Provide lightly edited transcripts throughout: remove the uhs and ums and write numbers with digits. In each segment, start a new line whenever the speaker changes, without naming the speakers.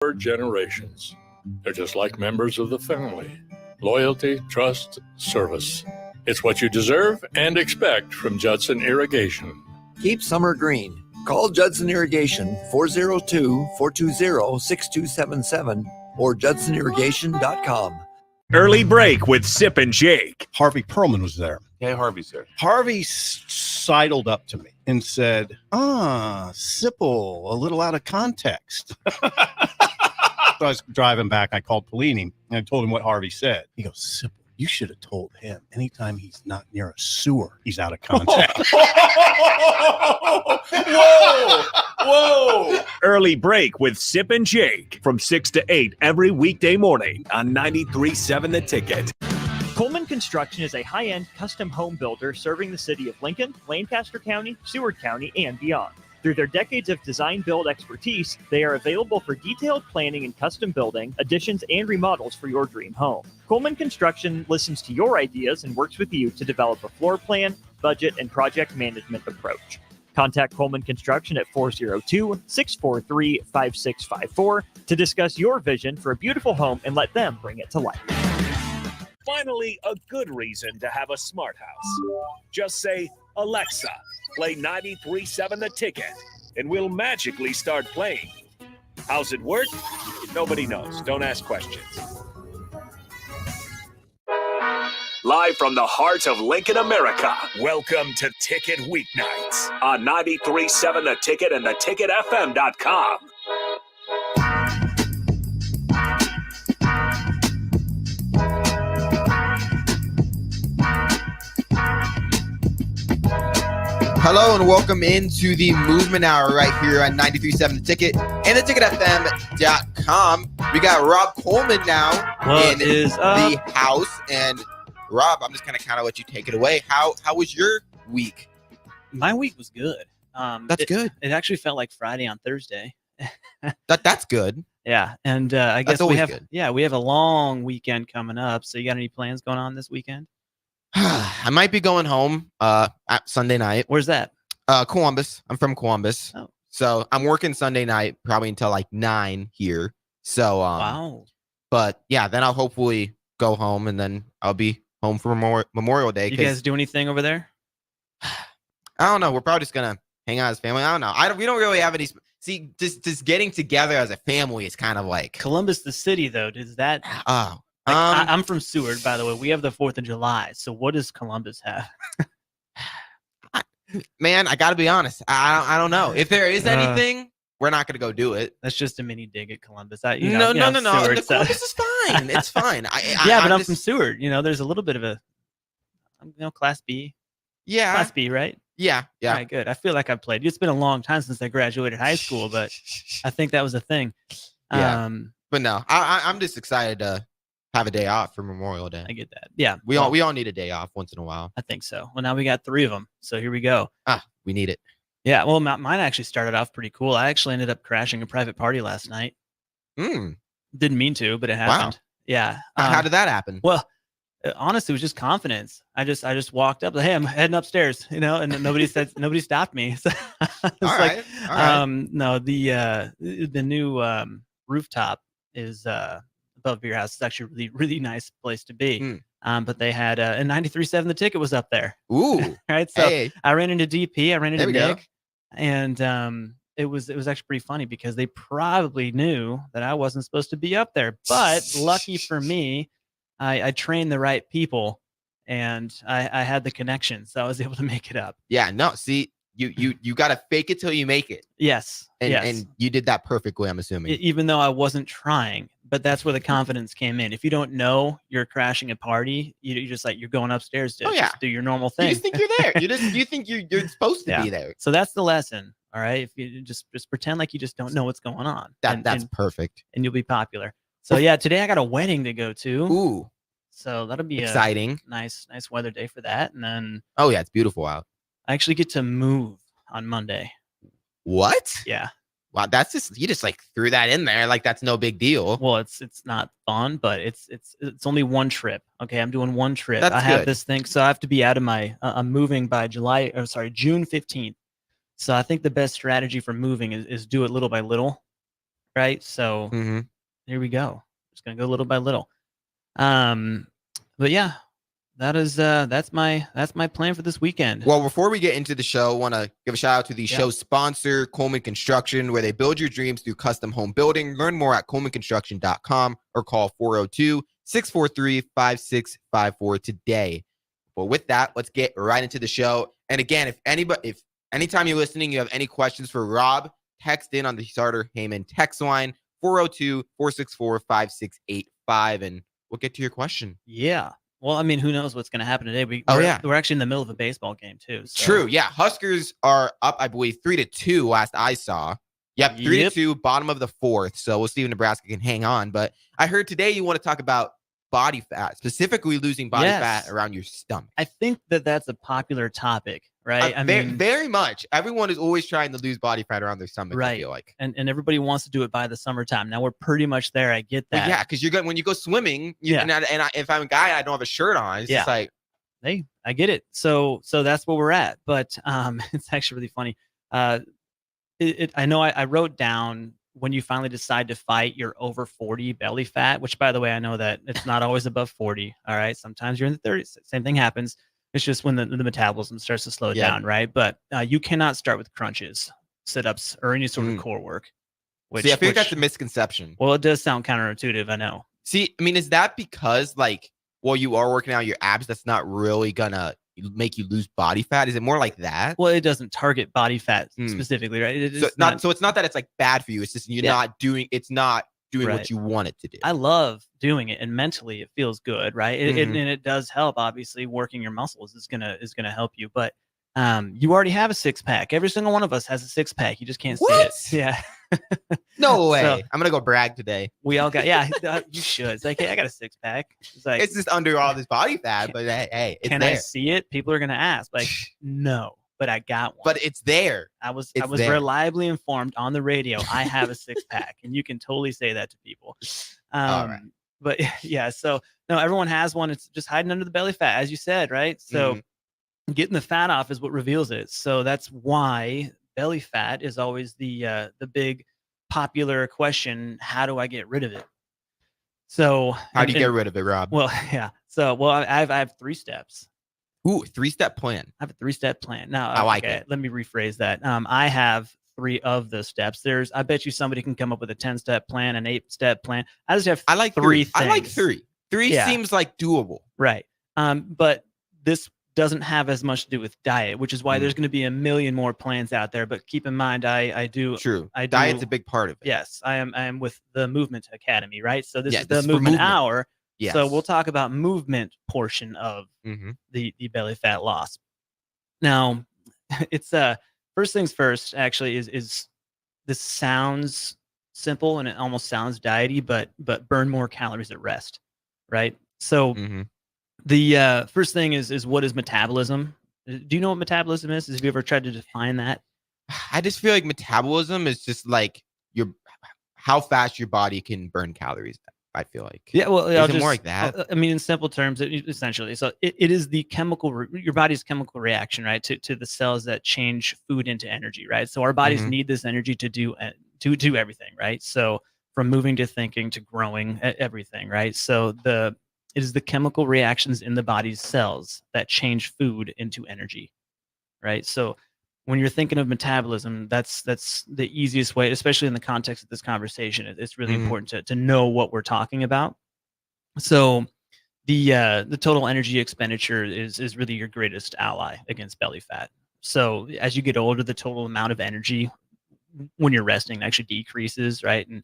for generations. They're just like members of the family. Loyalty, trust, service. It's what you deserve and expect from Judson Irrigation.
Keep summer green. Call Judson Irrigation 402-420-6277 or judsonirrigation.com.
Early break with Sip and Jake.
Harvey Perlman was there.
Hey, Harvey, sir.
Harvey sidled up to me and said, Sipple, a little out of context. So I was driving back. I called Pelini and I told him what Harvey said. He goes, Sipple, you should have told him anytime he's not near a sewer, he's out of context.
Whoa.
Early break with Sip and Jake from 6 to 8 every weekday morning on 93.7 The Ticket.
Coleman Construction is a high-end custom home builder serving the city of Lincoln, Lancaster County, Seward County, and beyond. Through their decades of design-build expertise, they are available for detailed planning and custom building, additions, and remodels for your dream home. Coleman Construction listens to your ideas and works with you to develop a floor plan, budget, and project management approach. Contact Coleman Construction at 402-643-5654 to discuss your vision for a beautiful home and let them bring it to life.
Finally, a good reason to have a smart house. Just say, Alexa, play 93.7 The Ticket, and we'll magically start playing. How's it work? Nobody knows. Don't ask questions. Live from the heart of Lincoln, America, welcome to Ticket Weeknights on 93.7 The Ticket and theticketfm.com.
Hello and welcome into the Movement Hour right here on 93.7 The Ticket and theticketfm.com. We got Rob Coleman now in the house. And Rob, I'm just going to let you take it away. How was your week?
My week was good.
That's good.
It actually felt like Friday on Thursday.
That's good.
Yeah, and I guess
we have
we have a long weekend coming up. So you got any plans going on this weekend?
I might be going home at Sunday night.
Where's that?
Columbus. I'm from Columbus.
Oh.
So I'm working Sunday night probably until like 9 here. So
wow.
But yeah, then I'll hopefully go home and then I'll be home for Memorial Day.
You guys do anything over there?
I don't know. We're probably just gonna hang out as family. I don't know. We don't really have any. See, just getting together as a family is kind of like
Columbus, the city, though. Does that?
Oh.
I'm from Seward, by the way. We have the 4th of July. So what does Columbus have?
Man, I got to be honest. I don't know. If there is anything, we're not going to go do it.
That's just a mini dig at Columbus.
No.
Seward,
Columbus is fine. It's fine.
I'm from Seward. There's a little bit of a, Class B.
Yeah.
Class B, right?
Yeah.
All right, good. I feel like I've played. It's been a long time since I graduated high school, but I think that was a thing.
Yeah. But no, I'm just excited to have a day off for Memorial Day.
I get that. Yeah.
We all need a day off once in a while.
I think so. Well, now we got 3 of them. So here we go.
We need it.
Yeah. Well, mine actually started off pretty cool. I actually ended up crashing a private party last night. Didn't mean to, but it happened. Wow. Yeah.
How did that happen?
Well, honestly, it was just confidence. I just walked up, hey, I'm heading upstairs, and nobody stopped me. So
all right.
No, the new rooftop is above your house. It's actually a really, really nice place to be. But they had a 93.7 The Ticket was up there.
Ooh.
Right. So
hey.
I ran into DP, I ran into Nick,
go.
and it was actually pretty funny because they probably knew that I wasn't supposed to be up there. But lucky for me, I trained the right people and I had the connection, so I was able to make it up.
Yeah, no, see, you got to fake it till you make it.
Yes.
And you did that perfectly, I'm assuming.
Even though I wasn't trying, but that's where the confidence came in. If you don't know you're crashing a party, you're just like, you're going upstairs to just do your normal thing.
You just think you're there. You think you're supposed to be there.
So that's the lesson. All right. If you just pretend like you just don't know what's going on.
That's perfect.
And you'll be popular. So yeah, today I got a wedding to go to.
Ooh.
So that'll be
exciting.
A nice weather day for that. And then
it's beautiful out.
I actually get to move on Monday.
What?
Yeah.
Wow, that's you just like threw that in there like that's no big deal.
Well, it's not fun, but it's only one trip. Okay, I'm doing one trip.
That's
I have
good.
this thing, so I have to be out of my. I'm moving by June 15th. So I think the best strategy for moving is do it little by little. right? So
Mm-hmm.
here we go. Just gonna go little by little. But yeah, that's my plan for this weekend.
Well, before we get into the show, I want to give a shout out to the
Yeah.
show's sponsor, Coleman Construction, where they build your dreams through custom home building. Learn more at colemanconstruction.com or call 402-643-5654 today. But with that, let's get right into the show. And again, if anytime you're listening, you have any questions for Rob, text in on the Starter Heyman text line 402-464-5685, and we'll get to your question.
Yeah. Well, I mean, who knows what's going to happen today? We're actually in the middle of a baseball game too. So.
True. Yeah. Huskers are up, I believe, 3-2 last I saw. Yep. 3-2, bottom of the fourth. So we'll see if Nebraska can hang on. But I heard today you want to talk about body fat, specifically losing body fat around your stomach.
I think that's a popular topic, right? I mean,
very much. Everyone is always trying to lose body fat around their stomach,
right.
I feel like.
And everybody wants to do it by the summertime. Now we're pretty much there. I get that.
Well, yeah, because when you go swimming, if I'm a guy, I don't have a shirt on. It's just like,
hey, I get it. So that's where we're at. But it's actually really funny. I know I wrote down when you finally decide to fight your over 40 belly fat, which, by the way, I know that it's not always above 40. All right. Sometimes you're in the 30s. Same thing happens. It's just when the metabolism starts to slow down. Right. But you cannot start with crunches, sit-ups, or any sort of core work.
I feel like that's a misconception.
Well, it does sound counterintuitive. I know.
See, I mean, is that because while you are working out your abs, that's not really going to make you lose body fat? Is it more like that?
Well, it doesn't target body fat specifically, right?
So it's not that it's bad for you. It's just not doing what you want it to do.
I love doing it, and mentally it feels good, right? And it does help. Obviously, working your muscles is gonna help you. But you already have a 6-pack. Every single one of us has a 6-pack. You just can't see it. Yeah.
No way. So, I'm gonna go brag today.
We all got you should. It's like, hey, I got a 6-pack. It's
just under all this body fat, but hey, it's
can
there.
I see it? People are gonna ask. Like, no, but I got one.
But it's there.
I was reliably informed on the radio. I have a 6-pack, and you can totally say that to people.
All right.
But yeah, so no, everyone has one. It's just hiding under the belly fat, as you said, right? So getting the fat off is what reveals it. So that's why belly fat is always the big popular question. How do I get rid of it? So
how do you get rid of it, Rob?
Well, yeah. So I have 3 steps.
Ooh, 3-step plan.
I have a 3-step plan. Now
I like it.
Let me rephrase that. I have 3 of the steps. I bet you somebody can come up with a 10-step plan, an 8-step plan. I just have 3 things.
I like 3. 3 seems like doable.
Right. But this doesn't have as much to do with diet, which is why there's going to be a million more plans out there. But keep in mind, I do.
True. Diet's a big part of it.
Yes, I am with the Movement Academy, right? So this is the movement hour. Yes. So we'll talk about movement portion of the belly fat loss. Now, it's first things first. Actually, is this sounds simple and it almost sounds diety, but burn more calories at rest, right? So. The first thing is what is metabolism? Do you know what metabolism is? Have you ever tried to define that?
I just feel like metabolism is just like how fast your body can burn calories. I feel like.
Yeah, well,
is it more like that?
I mean, in simple terms, essentially. So it is the your body's chemical reaction, right, to the cells that change food into energy, right? So our bodies need this energy to do everything, right? So from moving to thinking to growing, everything, right? So it is the chemical reactions in the body's cells that change food into energy, right? So when you're thinking of metabolism, that's the easiest way, especially in the context of this conversation. It's really important to know what we're talking about. So the total energy expenditure is really your greatest ally against belly fat. So as you get older, the total amount of energy when you're resting actually decreases, right? And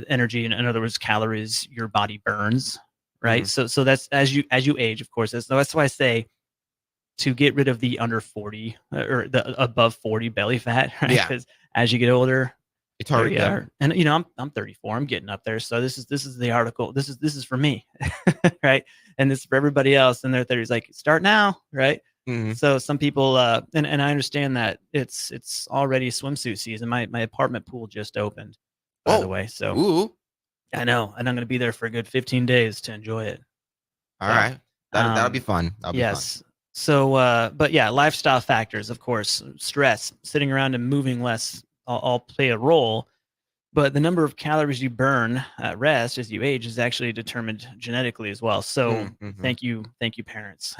energy, in other words, calories your body burns. Right. So that's as you age, of course. That's why I say to get rid of the under 40 or the above 40 belly fat. Right?
Yeah.
Because as you get older,
it's hard.
And I'm 34. I'm getting up there. So this is the article. This is for me, right? And this is for everybody else in their 30s. Like, start now, right? So some people and I understand that it's already swimsuit season. My apartment pool just opened, by the way. So.
Ooh.
I know, and I'm going to be there for a good 15 days to enjoy it.
All right. That'll be fun.
Yes. So, but yeah, lifestyle factors, of course, stress, sitting around and moving less, all play a role. But the number of calories you burn at rest as you age is actually determined genetically as well. So thank you, parents.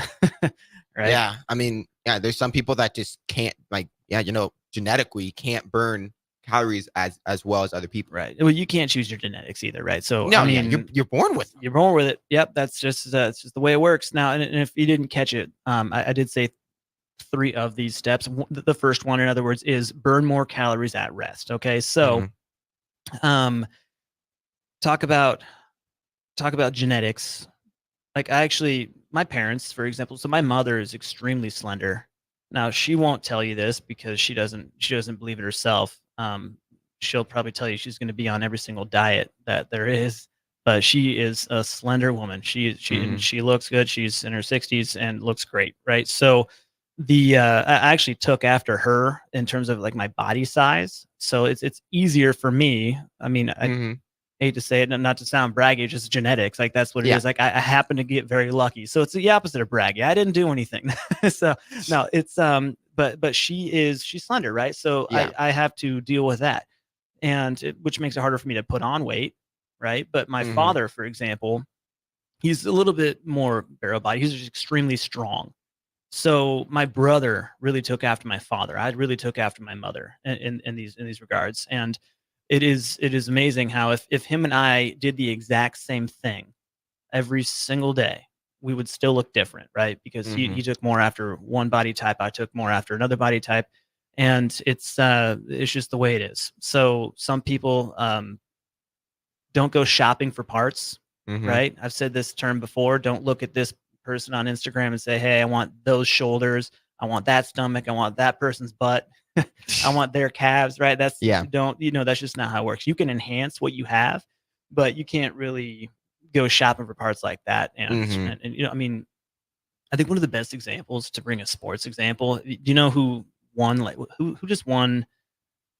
Right?
Yeah, I mean, yeah, there's some people that just can't, like, genetically can't burn calories as well as other people.
Right. Well, you can't choose your genetics either, right? So
No,
I mean,
you're born with them.
You're born with it. Yep, that's just it's just the way it works. Now, and if you didn't catch it, I did say 3 of these steps. The first one, in other words, is burn more calories at rest. Okay, so talk about genetics. Like, my parents, for example, so my mother is extremely slender. Now, she won't tell you this because she doesn't believe it herself. She'll probably tell you she's going to be on every single diet that there is, but she is a slender woman. She looks good. She's in her 60s and looks great, right? So I actually took after her in terms of like my body size. So it's easier for me. I mean, I hate to say it, not to sound braggy, just genetics. Like, that's what it is. Like, I happen to get very lucky. So it's the opposite of braggy. I didn't do anything. So no, it's but she's slender, right? So I have to deal with that, and which makes it harder for me to put on weight, right? But my father, for example, he's a little bit more barrel body. He's just extremely strong. So my brother really took after my father. I really took after my mother in these regards. And it is amazing how if him and I did the exact same thing every single day, we would still look different, right? Because he took more after one body type, I took more after another body type, and it's just the way it is. So some people don't go shopping for parts, right? I've said this term before. Don't look at this person on Instagram and say, hey, I want those shoulders, I want that stomach, I want that person's butt, I want their calves, right? That's that's just not how it works. You can enhance what you have, but you can't really go shopping for parts like that. And I mean, I think one of the best examples, to bring a sports example, do you know who won? Like, who just won?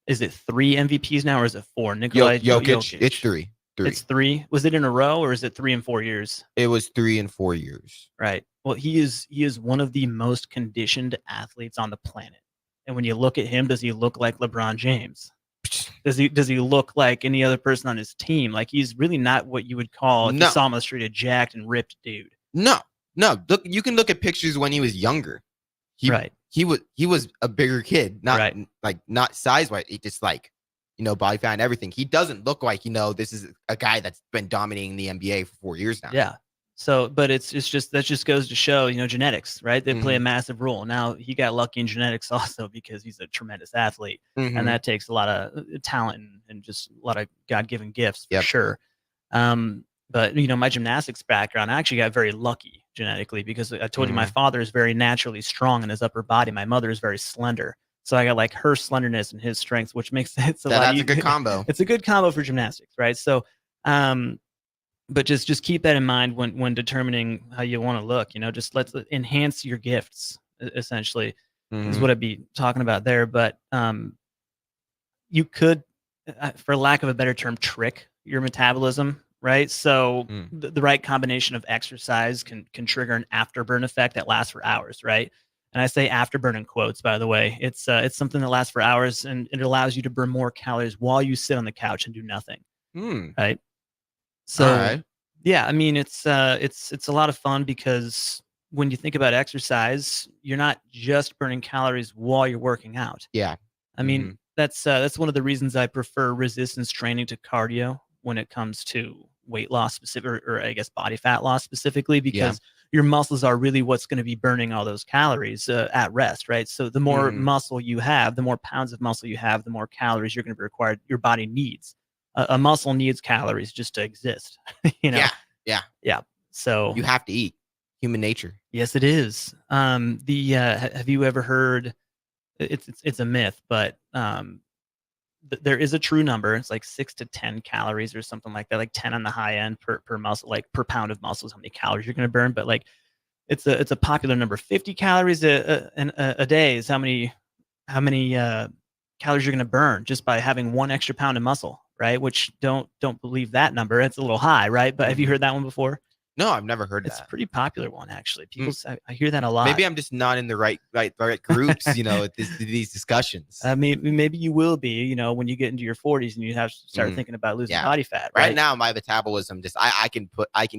Is it 3 MVPs now, or is it 4?
Jokic. It's 3.
It's 3. Was it in a row, or is it 3 and 4 years?
It was 3 and 4 years.
Right. Well, he is one of the most conditioned athletes on the planet. And when you look at him, does he look like LeBron James? Does he look like any other person on his team? Like, he's really not what you would call, if you saw him on the street, a jacked and ripped dude.
No. Look, you can look at pictures when he was younger. He was a bigger kid, not size wise. It just like, body fat and everything. He doesn't look like, this is a guy that's been dominating the NBA for 4 years now.
Yeah. So, but it's just, that just goes to show, genetics, right? They play a massive role. Now, he got lucky in genetics also because he's a tremendous athlete, and that takes a lot of talent and just a lot of God-given gifts for sure. But my gymnastics background, I actually got very lucky genetically because I told you my father is very naturally strong in his upper body. My mother is very slender. So I got like her slenderness and his strength, which makes it a lot easier. That's a good combo. It's a good combo for gymnastics, right? So, but just keep that in mind when determining how you want to look. Just let's enhance your gifts. Essentially, is what I'd be talking about there. But you could, for lack of a better term, trick your metabolism, right? So the right combination of exercise can trigger an afterburn effect that lasts for hours, right? And I say afterburn in quotes, by the way. It's something that lasts for hours, and it allows you to burn more calories while you sit on the couch and do nothing. Right. So yeah, I mean, it's a lot of fun because when you think about exercise, you're not just burning calories while you're working out.
Yeah.
I mean, that's one of the reasons I prefer resistance training to cardio when it comes to weight loss specific, or I guess body fat loss specifically, because your muscles are really what's going to be burning all those calories at rest, right? So the more muscle you have, the more pounds of muscle you have, the more calories you're going to be required. Your body needs. A muscle needs calories just to exist. Yeah. So
you have to eat. Human nature.
Yes, it is. Have you ever heard? It's a myth, but there is a true number. It's like 6 to 10 calories or something like that, like 10 on the high end per muscle, like per pound of muscles, how many calories you're going to burn. But like, it's a popular number. 50 calories a day is how many calories you're going to burn just by having 1 extra pound of muscle, right? Which don't believe that number. It's a little high, right? But have you heard that one before?
No, I've never heard
It's a
that.
pretty popular one, actually. People, I hear that a lot.
Maybe I'm just not in the right groups, these discussions.
Maybe you will be, when you get into your 40s and you have to start thinking about losing body fat.
Right now, my metabolism I can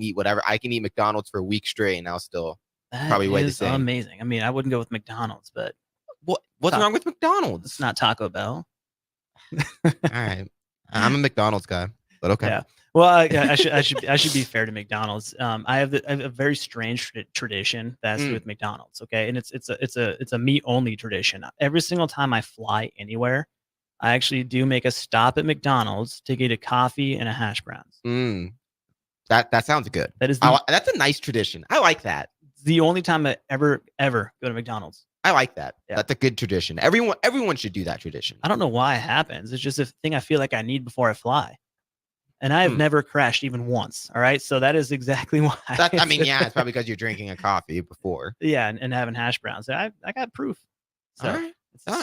eat whatever. I can eat McDonald's for a week straight, and I'll still probably weigh the same.
Amazing. I mean, I wouldn't go with McDonald's, but
what's wrong with McDonald's?
It's not Taco Bell.
All right, I'm a McDonald's guy, but okay.
Yeah. Well, I should be fair to McDonald's. I have a very strange tradition that's with McDonald's. Okay, and it's a meat only tradition. Every single time I fly anywhere, I actually do make a stop at McDonald's to get a coffee and a hash browns.
That sounds good.
That's
a nice tradition. I like that.
The only time I ever go to McDonald's.
I like that.
Yeah.
That's a good tradition. Everyone should do that tradition.
I don't know why it happens. It's just a thing I feel like I need before I fly. And I have never crashed even once. All right. So that is exactly why.
It's probably because you're drinking a coffee before.
Yeah. And having hash browns. I got proof. So
all right.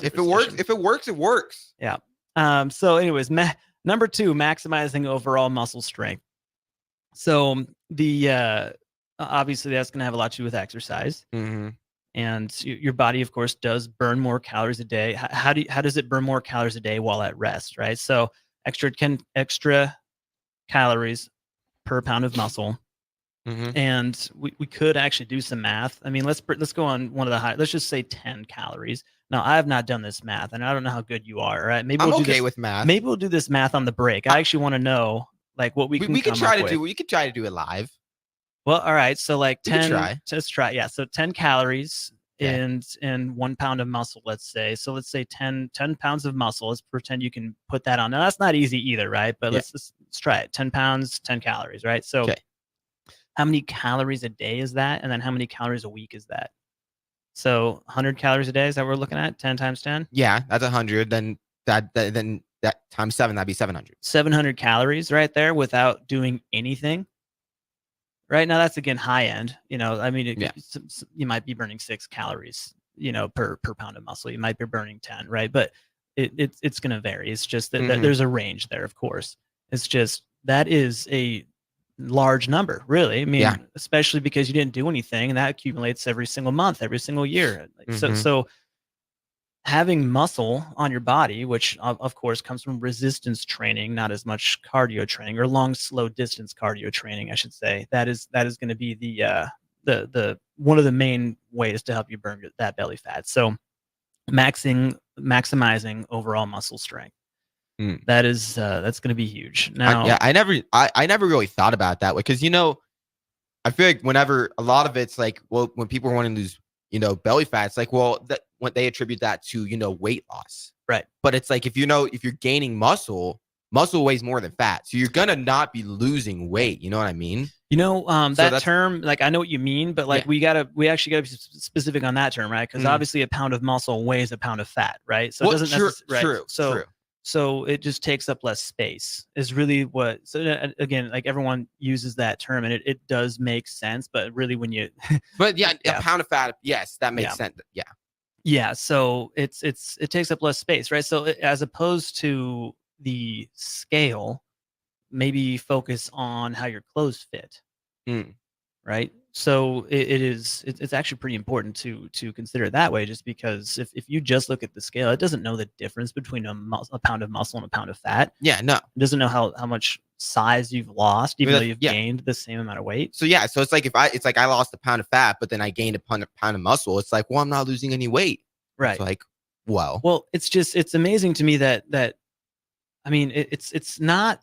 If it works, it works.
Yeah. So anyways, number 2, maximizing overall muscle strength. So the, obviously that's going to have a lot to do with exercise.
Mm-hmm.
And your body, of course, does burn more calories a day. How does it burn more calories a day while at rest? Right. So extra calories per pound of muscle. And we could actually do some math. I mean, let's go on one of the let's just say 10 calories. Now, I have not done this math, and I don't know how good you are. Right? Maybe
I'm
we'll
okay with math.
Maybe we'll do this math on the break. I actually want to know what we can
try to do. We could try to do it live.
Well, all right. So 10. Let's try. Yeah. So 10 calories and 1 pound of muscle. Let's say. So let's say 10 pounds of muscle. Let's pretend you can put that on. Now that's not easy either, right? But let's try it. 10 pounds, 10 calories, right? So how many calories a day is that? And then how many calories a week is that? So 100 calories a day is that what we're looking at? 10 times 10?
Yeah, that's 100. Then that times 7, that'd be 700.
700 calories right there without doing anything. Right now, that's again high end. You might be burning 6 calories, per pound of muscle. You might be burning 10, right? But it's going to vary. It's just that there's a range there, of course. It's just that is a large number, really. I mean, especially because you didn't do anything, and that accumulates every single month, every single year. So having muscle on your body, which of course comes from resistance training, not as much cardio training, or long, slow distance cardio training, I should say. That is going to be the one of the main ways to help you burn that belly fat. So maximizing overall muscle strength. That's going to be huge. Now,
I never really thought about it that way, because I feel like whenever a lot of it's like, well, when people are wanting to lose belly fat, it's like, well, that when they attribute that to weight loss,
right?
But it's like if you're gaining muscle weighs more than fat, so you're gonna not be losing weight. You know what I mean?
That term, I know what you mean, but we actually gotta be specific on that term, right? Because obviously a pound of muscle weighs a pound of fat, right? So it doesn't necessarily,
true.
So it just takes up less space is really what. So again, everyone uses that term, and it does make sense. But really, when you,
a pound of fat, yes, that makes sense.
Yeah. So it takes up less space, right? So as opposed to the scale, maybe focus on how your clothes fit, right? So it's actually pretty important to consider it that way, just because if you just look at the scale, it doesn't know the difference between a pound of muscle and a pound of fat.
Yeah, no.
It doesn't know how much size you've lost, even though you've gained the same amount of weight.
So so it's like I lost a pound of fat, but then I gained a pound of muscle. It's like, well, I'm not losing any weight.
Right.
It's like, well,
it's amazing to me that I mean, it's not,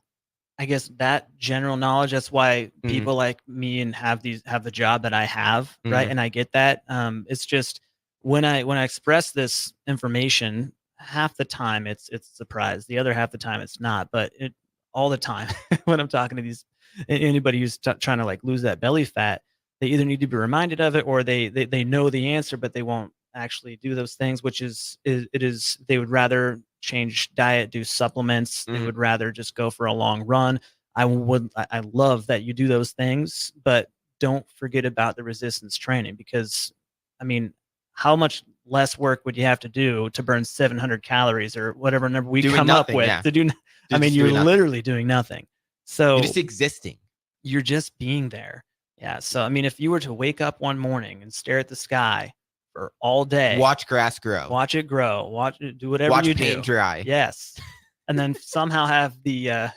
I guess, that general knowledge. That's why people like me and have the job that I have, right? And I get that. It's just when I express this information, half the time it's a surprise. The other half the time it's not. But all the time when I'm talking to anybody who's trying to lose that belly fat, they either need to be reminded of it, or they know the answer, but they won't actually do those things. Which is they would rather change diet, do supplements. They would rather just go for a long run. I love that you do those things, but don't forget about the resistance training, because I mean, how much less work would you have to do to burn 700 calories or whatever number we come up with to do? I mean, you're literally doing nothing. So
you're just existing.
You're just being there. Yeah. So, I mean, if you were to wake up one morning and stare at the sky for all day,
Watch grass grow.
watch it grow, watch it do whatever
Watch
you
paint
do.
dry.
Yes. And then somehow have the,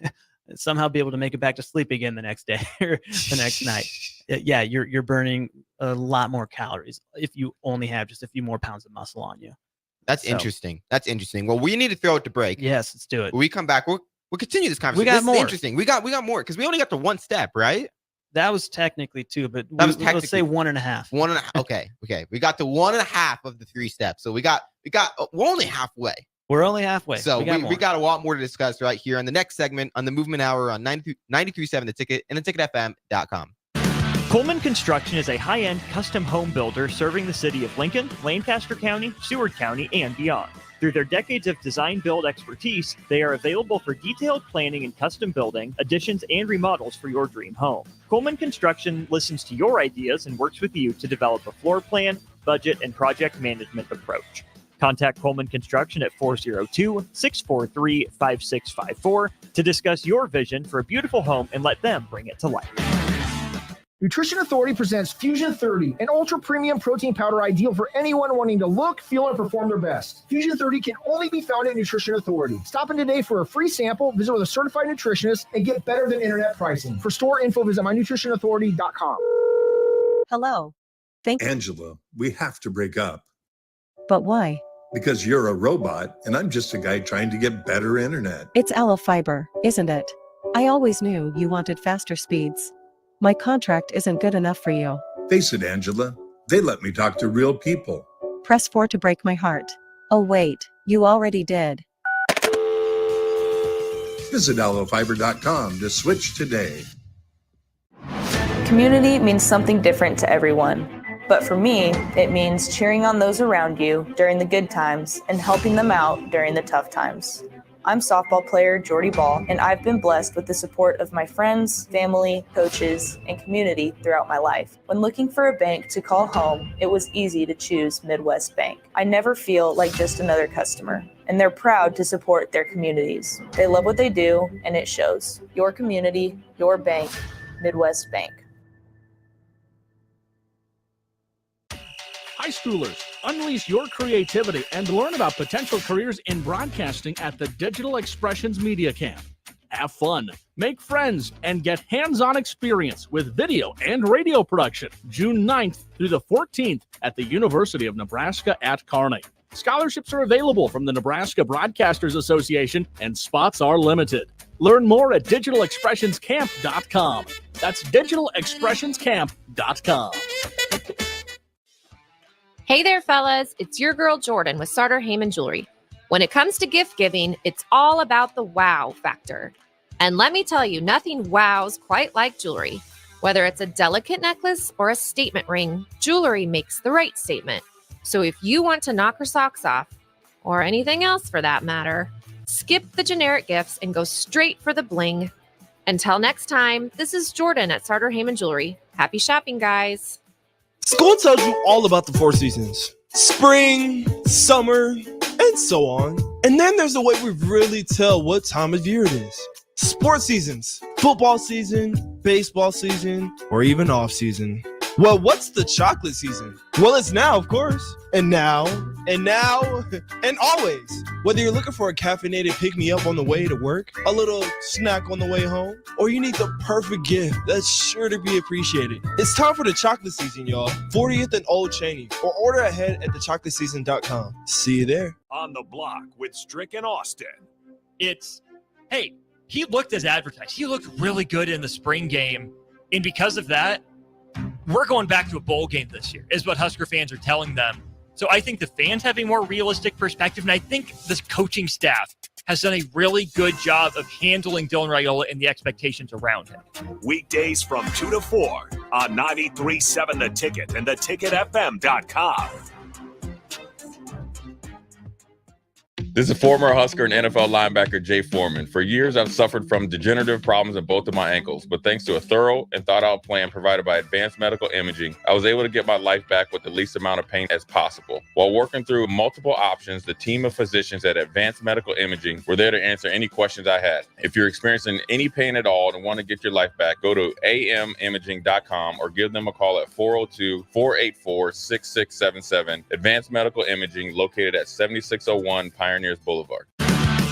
somehow be able to make it back to sleep again the next day or the next night. Yeah. You're burning a lot more calories if you only have just a few more pounds of muscle on you.
That's interesting. That's interesting. Well, we need to throw it to break.
Yes, let's do it.
When we come back, we'll continue this conversation.
We got
This is
more.
interesting. We got more because we only got to one step, right?
That was technically 2, but
That was
let's say
technically
1.5.
1.5. Okay. We got to 1.5 of the 3 steps. So we're only halfway.
We're only halfway.
So
we
got a lot more to discuss right here on the next segment on the Movement Hour on 93.7 The Ticket and theticketfm.com.
Coleman Construction is a high-end custom home builder serving the city of Lincoln, Lancaster County, Seward County, and beyond. Through their decades of design-build expertise, they are available for detailed planning and custom building, additions, and remodels for your dream home. Coleman Construction listens to your ideas and works with you to develop a floor plan, budget, and project management approach. Contact Coleman Construction at 402-643-5654 to discuss your vision for a beautiful home and let them bring it to life.
Nutrition Authority presents Fusion 30, an ultra premium protein powder ideal for anyone wanting to look, feel, and perform their best. Fusion 30 can only be found at Nutrition Authority. Stop in today for a free sample, visit with a certified nutritionist, and get better than internet pricing. For store info, visit mynutritionauthority.com.
Hello.
Angela, we have to break up.
But why?
Because you're a robot and I'm just a guy trying to get better internet.
It's Allo Fiber, isn't it? I always knew you wanted faster speeds. My contract isn't good enough for you.
Face it, Angela, they let me talk to real people.
Press 4 to break my heart. Oh wait, you already did.
Visit allofiber.com to switch today.
Community means something different to everyone. But for me, it means cheering on those around you during the good times and helping them out during the tough times. I'm softball player Jordy Ball, and I've been blessed with the support of my friends, family, coaches, and community throughout my life. When looking for a bank to call home, it was easy to choose Midwest Bank. I never feel like just another customer, and they're proud to support their communities. They love what they do, and it shows. Your community, your bank, Midwest Bank.
High schoolers, unleash your creativity and learn about potential careers in broadcasting at the Digital Expressions Media Camp. Have fun, make friends, and get hands-on experience with video and radio production June 9th through the 14th at the University of Nebraska at Kearney. Scholarships are available from the Nebraska Broadcasters Association and spots are limited. Learn more at digitalexpressionscamp.com. That's digitalexpressionscamp.com.
Hey there, fellas. It's your girl, Jordan, with Sartor Heyman Jewelry. When it comes to gift giving, it's all about the wow factor. And let me tell you, nothing wows quite like jewelry. Whether it's a delicate necklace or a statement ring, jewelry makes the right statement. So if you want to knock her socks off, or anything else for that matter, skip the generic gifts and go straight for the bling. Until next time, this is Jordan at Sartor Heyman Jewelry. Happy shopping, guys.
School tells you all about the 4 seasons: spring, summer, and so on. And then there's a way we really tell what time of year it is. Sports seasons, football season, baseball season, or even off season. Well, what's the chocolate season? Well, it's now, of course. And now, and always. Whether you're looking for a caffeinated pick-me-up on the way to work, a little snack on the way home, or you need the perfect gift that's sure to be appreciated, it's time for the chocolate season, y'all. 40th and Old Cheney, or order ahead at thechocolatseason.com. See you there.
On the Block with Strick and Austin.
Hey, he looked as advertised. He looked really good in the spring game. And because of that, we're going back to a bowl game this year, is what Husker fans are telling them. So I think the fans have a more realistic perspective, and I think this coaching staff has done a really good job of handling Dylan Raiola and the expectations around him.
Weekdays from 2 to 4 on 93.7 The Ticket and theticketfm.com.
This is former Husker and NFL linebacker Jay Foreman. For years, I've suffered from degenerative problems in both of my ankles, but thanks to a thorough and thought-out plan provided by Advanced Medical Imaging, I was able to get my life back with the least amount of pain as possible. While working through multiple options, the team of physicians at Advanced Medical Imaging were there to answer any questions I had. If you're experiencing any pain at all and want to get your life back, go to amimaging.com or give them a call at 402-484-6677. Advanced Medical Imaging, located at 7601 Pioneers Boulevard.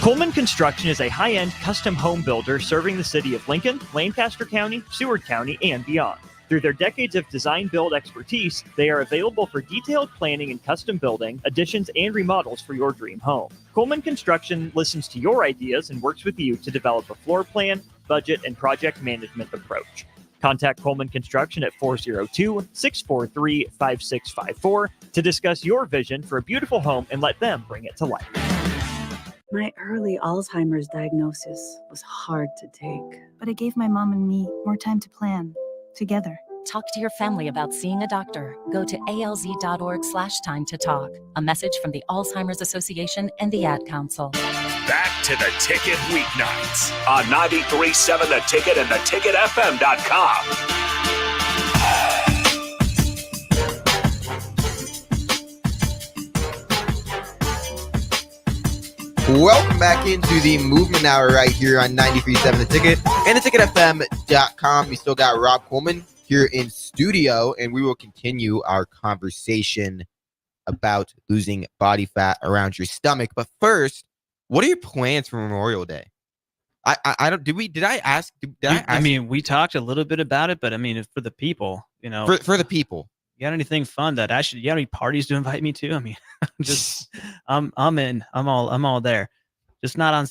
Coleman Construction is a high-end custom home builder serving the city of Lincoln, Lancaster County, Seward County, and beyond. Through their decades of design-build expertise, they are available for detailed planning and custom building, additions, and remodels for your dream home. Coleman Construction listens to your ideas and works with you to develop a floor plan, budget, and project management approach. Contact Coleman Construction at 402-643-5654 to discuss your vision for a beautiful home and let them bring it to life.
My early Alzheimer's diagnosis was hard to take, but it gave my mom and me more time to plan together.
Talk to your family about seeing a doctor. Go to alz.org/time to talk. A message from the Alzheimer's Association and the Ad Council.
Back to the Ticket weeknights on 93.7 The Ticket and theticketfm.com.
Welcome back into the Movement Hour right here on 93.7 The Ticket and theticketfm.com. We still got Rob Coleman here in studio, and we will continue our conversation about losing body fat around your stomach. But first, what are your plans for Memorial Day? I don't. Did I ask?
I mean, we talked a little bit about it, but I mean, for the people, you know,
for the people.
You got anything fun that you got any parties to invite me to? I mean, I'm in. I'm all there. Just not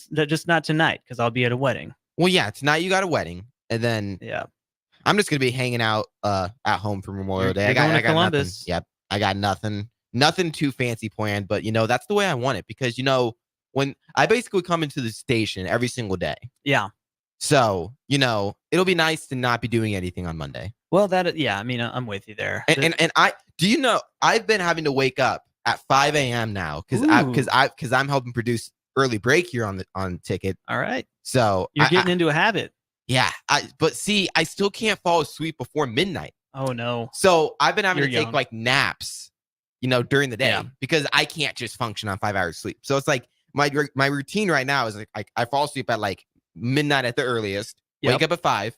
tonight because I'll be at a wedding.
Well, yeah, tonight you got a wedding, and then I'm just gonna be hanging out at home for Memorial Day. I got Columbus. Nothing. Yep, I got nothing too fancy planned, but that's the way I want it because when I basically come into the station every single day.
Yeah.
So it'll be nice to not be doing anything on Monday.
Well, I mean, I'm with you there.
And I've been having to wake up at 5 a.m. now because I'm helping produce early break here on Ticket.
All right.
So
you're getting into a habit.
Yeah. But see, I still can't fall asleep before midnight.
Oh no.
So I've been having to take like naps, during the day because I can't just function on 5 hours sleep. So it's like my routine right now is like I fall asleep at like midnight at the earliest, wake up at 5,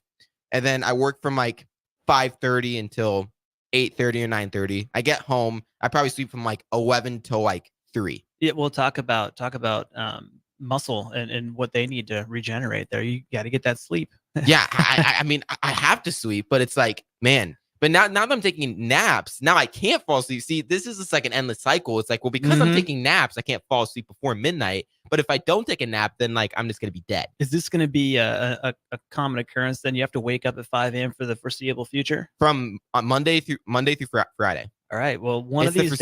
and then I work from like 5:30 until 8:30 or 9:30. I get home. I probably sleep from like 11 till like 3.
Yeah, we'll talk about muscle and what they need to regenerate there. You got to get that sleep.
Yeah, I mean, I have to sleep, but it's like, man. But now that I'm taking naps, now I can't fall asleep. See, this is just like an endless cycle. It's like, well, because I'm taking naps, I can't fall asleep before midnight. But if I don't take a nap, then like I'm just gonna be dead.
Is this gonna be a common occurrence? Then you have to wake up at 5 a.m. for the foreseeable future?
From Monday through Friday.
All right. Well, one of these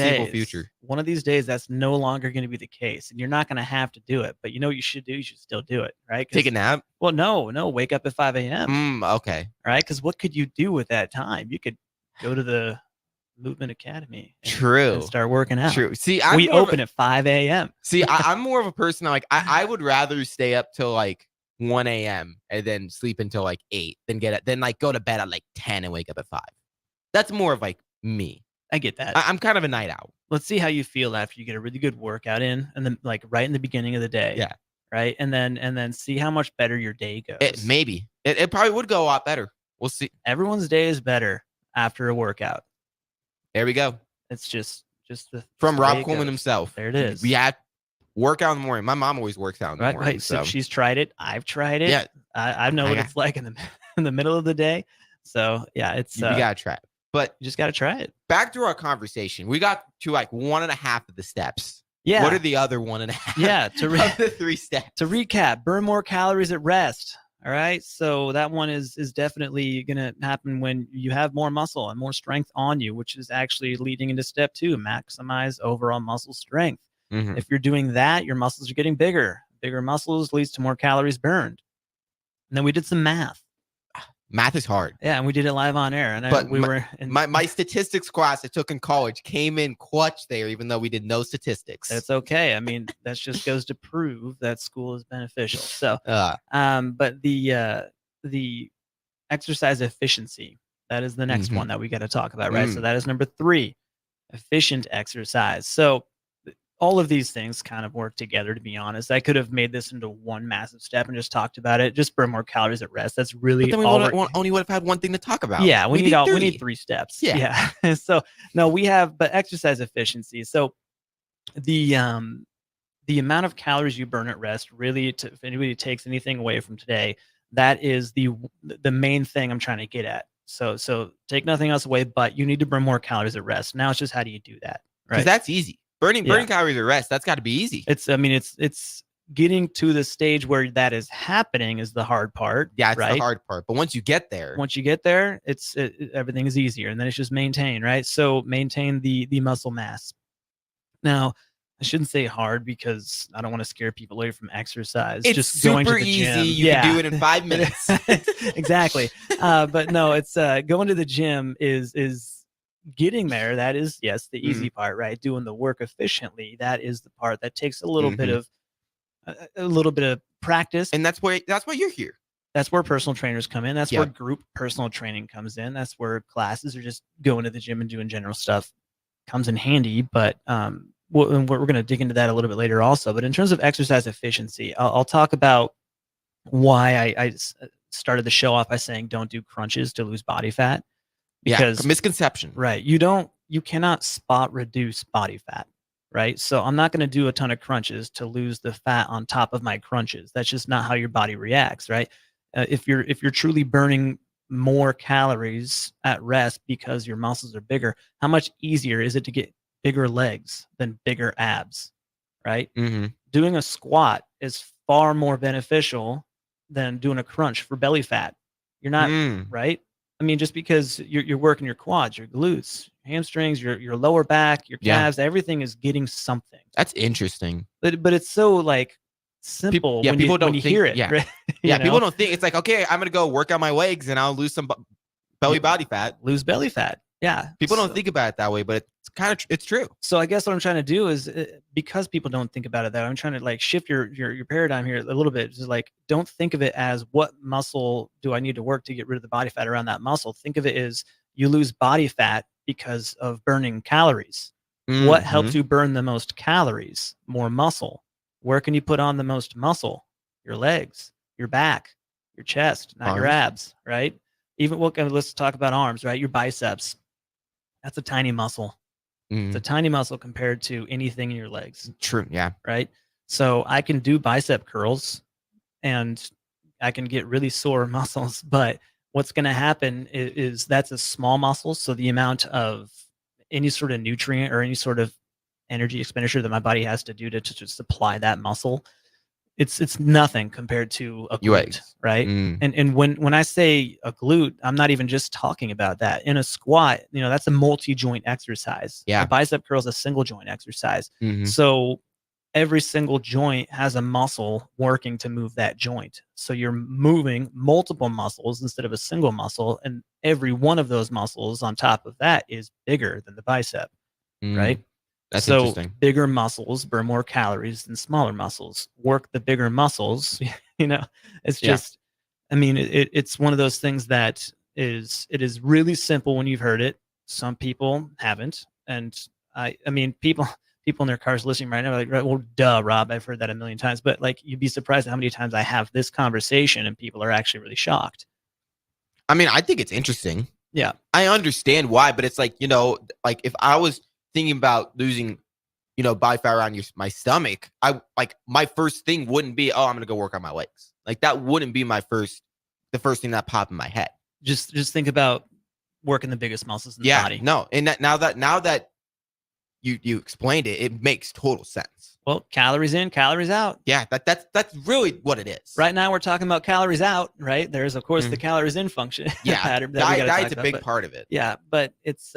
days, that's no longer going to be the case, and you're not going to have to do it. But you know what you should do? You should still do it, right?
Take a nap?
Well, no. Wake up at 5 a.m.
Okay.
All right. Because what could you do with that time? You could go to the Movement Academy.
And
start working out.
True. See,
we open at 5 a.m.
See, I'm more of a person like I would rather stay up till like 1 a.m. and then sleep until like 8, then go to bed at like 10 and wake up at 5. That's more of like me.
I get that.
I'm kind of a night owl.
Let's see how you feel after you get a really good workout in, and then like right in the beginning of the day.
Yeah.
Right. And then see how much better your day goes.
It probably would go a lot better. We'll see.
Everyone's day is better after a workout.
There we go.
It's just
from Rob Coleman himself.
There it is.
We had workout in the morning. My mom always works out in the morning.
Right. So she's tried it. I've tried it.
Yeah.
I know what it's like in the middle of the day. So yeah, it's
you gotta try it. But
you just got to try it.
Back to our conversation. We got to like 1.5 of the steps.
Yeah.
What are the other 1.5?
Yeah.
Of the 3 steps.
To recap, burn more calories at rest. All right. So that one is definitely going to happen when you have more muscle and more strength on you, which is actually leading into step 2, maximize overall muscle strength.
Mm-hmm.
If you're doing that, your muscles are getting bigger. Bigger muscles leads to more calories burned. And then we did some math.
Math is hard.
Yeah, and we did it live on air. And
But
we were in,
my statistics class I took in college came in clutch there, even though we did no statistics.
It's okay. I mean, that just goes to prove that school is beneficial. So, but the exercise efficiency, that is the next one that we got to talk about, right? So that is number 3, efficient exercise. So all of these things kind of work together, to be honest. I could have made this into one massive step and just talked about it. Just burn more calories at rest. That's really
but then we only would have had one thing to talk about.
Yeah, we need 3 steps. Yeah. So no, but exercise efficiency. So the amount of calories you burn at rest, really, if anybody takes anything away from today, that is the main thing I'm trying to get at. So take nothing else away, but you need to burn more calories at rest. Now it's just, how do you do that? Right?
Because that's easy. Burning calories at rest, that's got to be easy.
It's getting to the stage where that is happening is the hard part.
Yeah, it's
right?
the hard part. But once you get there,
everything is easier, and then it's just maintain, right? So maintain the muscle mass. Now, I shouldn't say hard because I don't want to scare people away from exercise.
It's
just
super
going to the
easy.
gym.
You can do it in 5 minutes.
Exactly. But no, it's going to the gym is getting there. That is, yes, the easy part, right? Doing the work efficiently, that is the part that takes a little bit of practice.
And that's why you're here.
That's where personal trainers come in. That's where group personal training comes in. That's where classes or just going to the gym and doing general stuff comes in handy. But we're going to dig into that a little bit later also. But in terms of exercise efficiency, I'll talk about why I started the show off by saying don't do crunches to lose body fat. Because
misconception.
Right. You cannot spot reduce body fat. Right. So I'm not going to do a ton of crunches to lose the fat on top of my crunches. That's just not how your body reacts. Right. If you're truly burning more calories at rest because your muscles are bigger, how much easier is it to get bigger legs than bigger abs? Right. Doing a squat is far more beneficial than doing a crunch for belly fat. You're not right. I mean, just because you're working your quads, your glutes, hamstrings, your lower back, your calves, everything is getting something.
That's interesting.
But it's so like simple when you hear it.
Yeah,
right?
People don't think it's like, okay, I'm gonna go work on my legs and I'll lose some belly body fat.
Lose belly fat. Yeah.
People don't think about it that way, but it's true.
So I guess what I'm trying to do is because people don't think about it that way, I'm trying to like shift your paradigm here a little bit. Just like, don't think of it as what muscle do I need to work to get rid of the body fat around that muscle. Think of it as you lose body fat because of burning calories. What helps you burn the most calories? More muscle. Where can you put on the most muscle? Your legs, your back, your chest, not your abs, right? Even let's talk about arms, right? Your biceps. That's a tiny muscle. It's a tiny muscle compared to anything in your legs.
True. Yeah.
Right. So I can do bicep curls and I can get really sore muscles, but what's going to happen is that's a small muscle. So the amount of any sort of nutrient or any sort of energy expenditure that my body has to do to supply that muscle, it's nothing compared to a glute, right? And when I say a glute, I'm not even just talking about that. In a squat, that's a multi-joint exercise.
Yeah.
A bicep curl is a single joint exercise. So every single joint has a muscle working to move that joint. So you're moving multiple muscles instead of a single muscle, and every one of those muscles on top of that is bigger than the bicep, right?
That's
so
interesting.
Bigger muscles burn more calories than smaller muscles. Work the bigger muscles. It's just, I mean, it's one of those things that it is really simple when you've heard it. Some people haven't. And I mean, people in their cars listening right now are like, well, duh, Rob, I've heard that a million times. But like, you'd be surprised at how many times I have this conversation and people are actually really shocked.
I mean, I think it's interesting.
Yeah.
I understand why, but it's like, like if I was thinking about losing, body fat around my stomach, my first thing wouldn't be, I'm gonna go work on my legs. Like that wouldn't be the first thing that popped in my head.
Just think about working the biggest muscles in the body.
No, and now that you explained it, it makes total sense.
Well, calories in, calories out.
Yeah, that's really what it is.
Right now we're talking about calories out, right? There's of course the calories in function.
Yeah, diet's a big part of it.
Yeah, but it's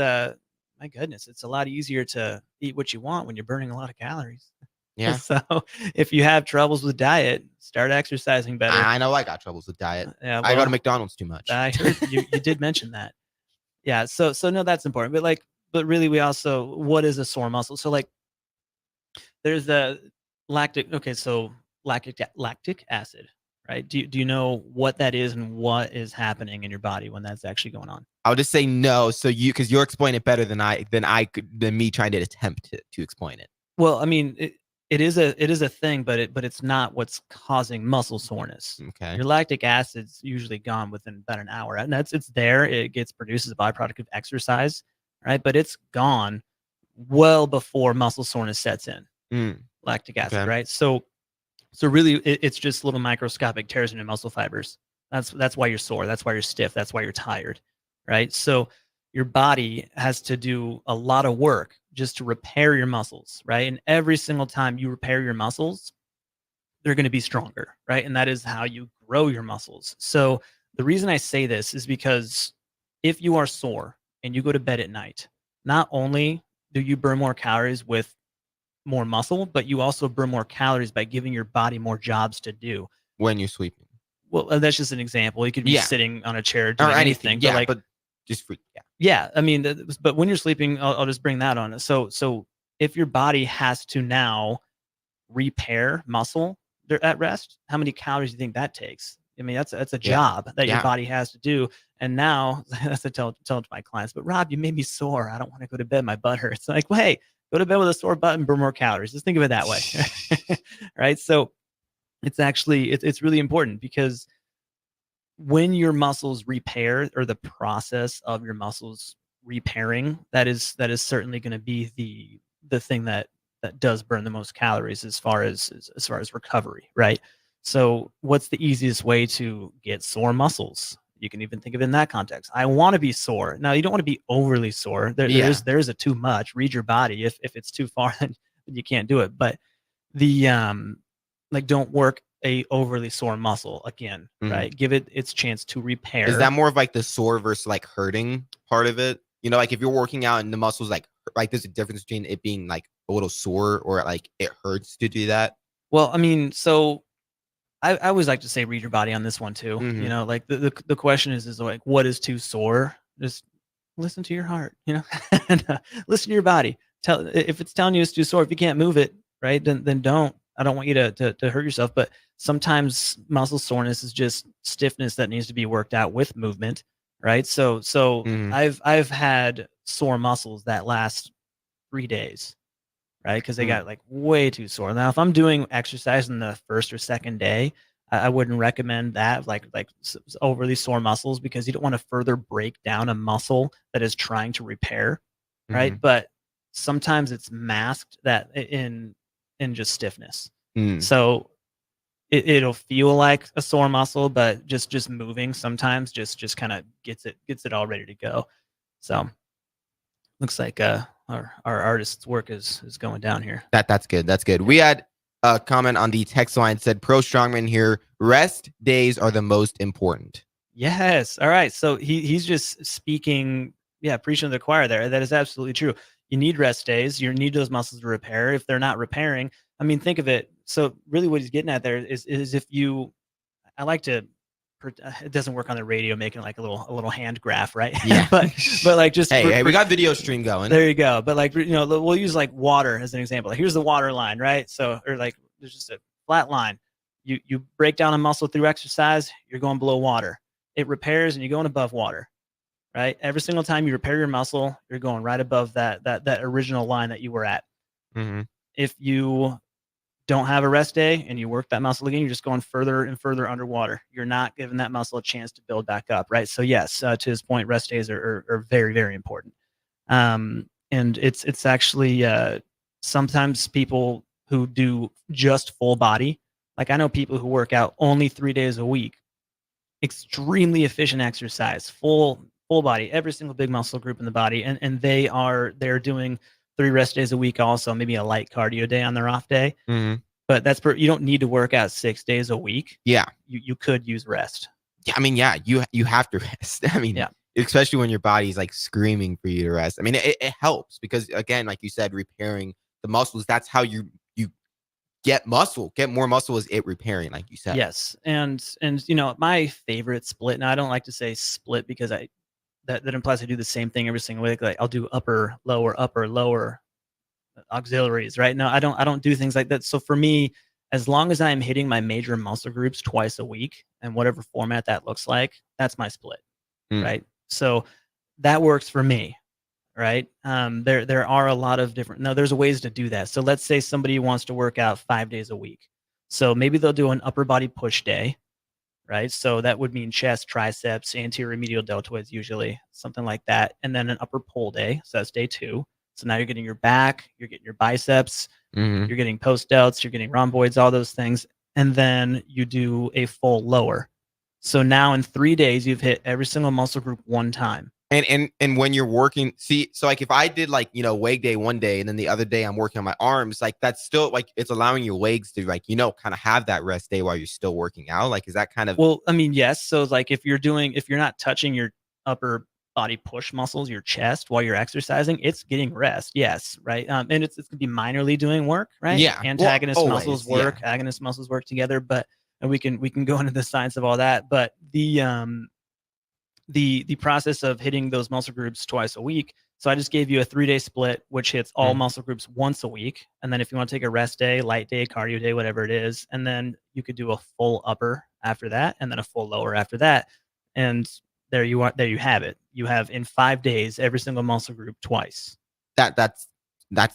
my goodness, it's a lot easier to eat what you want when you're burning a lot of calories.
Yeah.
So if you have troubles with diet, start exercising better.
I know I got troubles with diet.
Yeah,
I go to
well,
McDonald's too much.
I heard you did mention that. Yeah. So no, that's important. But really, we also, what is a sore muscle? So like, there's the lactic. Okay, so lactic acid, right? Do you know what that is and what is happening in your body when that's actually going on?
I would just say no. So because you're explaining it better than me trying to attempt to explain it.
Well, I mean, it is a thing, but it's not what's causing muscle soreness.
Okay.
Your lactic acid's usually gone within about an hour, and it's there. It gets produced as a byproduct of exercise, right? But it's gone well before muscle soreness sets in. Lactic acid,
Okay.
right? So really, it's just little microscopic tears in your muscle fibers. That's why you're sore. That's why you're stiff. That's why you're tired, right? So your body has to do a lot of work just to repair your muscles, right? And every single time you repair your muscles, they're going to be stronger, right? And that is how you grow your muscles. So the reason I say this is because if you are sore and you go to bed at night, not only do you burn more calories with more muscle, but you also burn more calories by giving your body more jobs to do
When you're sleeping.
Well, that's just an example. You could be
Yeah.
sitting on a chair
Or
doing
anything.
anything.
Yeah,
but
but just for, yeah.
yeah, I mean, but when you're sleeping, I'll just bring that on. So if your body has to now repair muscle at rest, how many calories do you think that takes? I mean, that's a job that your body has to do. And now that's what I tell to my clients. But Rob, you made me sore. I don't want to go to bed. My butt hurts. Like, well, hey, go to bed with a sore butt and burn more calories. Just think of it that way, right? So it's actually it's really important because when your muscles repair, or the process of your muscles repairing, that is certainly going to be the thing that does burn the most calories as far as recovery, right? So what's the easiest way to get sore muscles? You can even think of it in that context. I want to be sore. Now, you don't want to be overly sore. There's a too much. Read your body. If it's too far, then you can't do it. But the don't work a overly sore muscle again, right? Give it its chance to repair.
Is that more of like the sore versus like hurting part of it? You know, like if you're working out and the muscles like there's a difference between it being like a little sore or like it hurts to do that?
Well, I mean, so I always like to say read your body on this one too. You know, like the question is like, what is too sore? Just listen to your heart, you know, and listen to your body. If it's telling you it's too sore, if you can't move it, right, then don't. I don't want you to hurt yourself. But sometimes muscle soreness is just stiffness that needs to be worked out with movement, right? So I've had sore muscles that last 3 days, right? Because they got like way too sore. Now, if I'm doing exercise in the first or second day, I wouldn't recommend that, like overly sore muscles, because you don't want to further break down a muscle that is trying to repair, right? But sometimes it's masked that in just stiffness. So it'll feel like a sore muscle, but just moving sometimes just kind of gets it all ready to go. So looks like our artist's work is going down here.
That's good. That's good. We had a comment on the text line, said Pro Strongman here, rest days are the most important.
Yes. All right. So he's just speaking, preaching to the choir there. That is absolutely true. You need rest days. You need those muscles to repair. If they're not repairing, I mean, think of it. So really what he's getting at there is if you, I like to, it doesn't work on the radio, making like a little hand graph, right?
Yeah.
but like just,
hey, we got video stream going.
There you go. But like, you know, we'll use like water as an example. Here's the water line, right? So, or like there's just a flat line. You break down a muscle through exercise, you're going below water. It repairs and you're going above water. Right? Every single time you repair your muscle, you're going right above that original line that you were at. If you don't have a rest day and you work that muscle again, you're just going further and further underwater. You're not giving that muscle a chance to build back up, right? So yes, to his point, rest days are very, very important. And it's actually sometimes people who do just full body, like I know people who work out only 3 days a week, extremely efficient exercise, full body, every single big muscle group in the body, and they're doing 3 rest days a week, also maybe a light cardio day on their off day. But that's you don't need to work out 6 days a week.
Yeah,
you could use rest.
Yeah, I mean, you have to rest. I mean, especially when your body's like screaming for you to rest. I mean, it helps because again, like you said, repairing the muscles. That's how you get more muscle is it repairing, like you said.
Yes. And my favorite split, now I don't like to say split because that implies I do the same thing every single week. Like I'll do upper, lower auxiliaries, right? No, I don't do things like that. So for me, as long as I'm hitting my major muscle groups twice a week and whatever format that looks like, that's my split, right? So that works for me, right? There are a lot of there's ways to do that. So let's say somebody wants to work out 5 days a week. So maybe they'll do an upper body push day, right? So that would mean chest, triceps, anterior medial deltoids usually, something like that. And then an upper pull day. So that's day 2. So now you're getting your back, you're getting your biceps, you're getting post delts, you're getting rhomboids, all those things. And then you do a full lower. So now in 3 days, you've hit every single muscle group one time.
And when you're working, so like if I did like, leg day one day and then the other day I'm working on my arms, like that's still like it's allowing your legs to like, kind of have that rest day while you're still working out. Like, is that kind of.
Well, I mean, yes. So like if you're not touching your upper body push muscles, your chest while you're exercising, it's getting rest. Yes. Right. And it's going to be minorly doing work, right?
Yeah.
Antagonist muscles work, agonist muscles work together, and we can go into the science of all that. But the process of hitting those muscle groups twice a week. So I just gave you a 3-day split, which hits all muscle groups once a week. And then if you want to take a rest day, light day, cardio day, whatever it is, and then you could do a full upper after that, and then a full lower after that. And there you have it. You have in 5 days, every single muscle group twice.
That's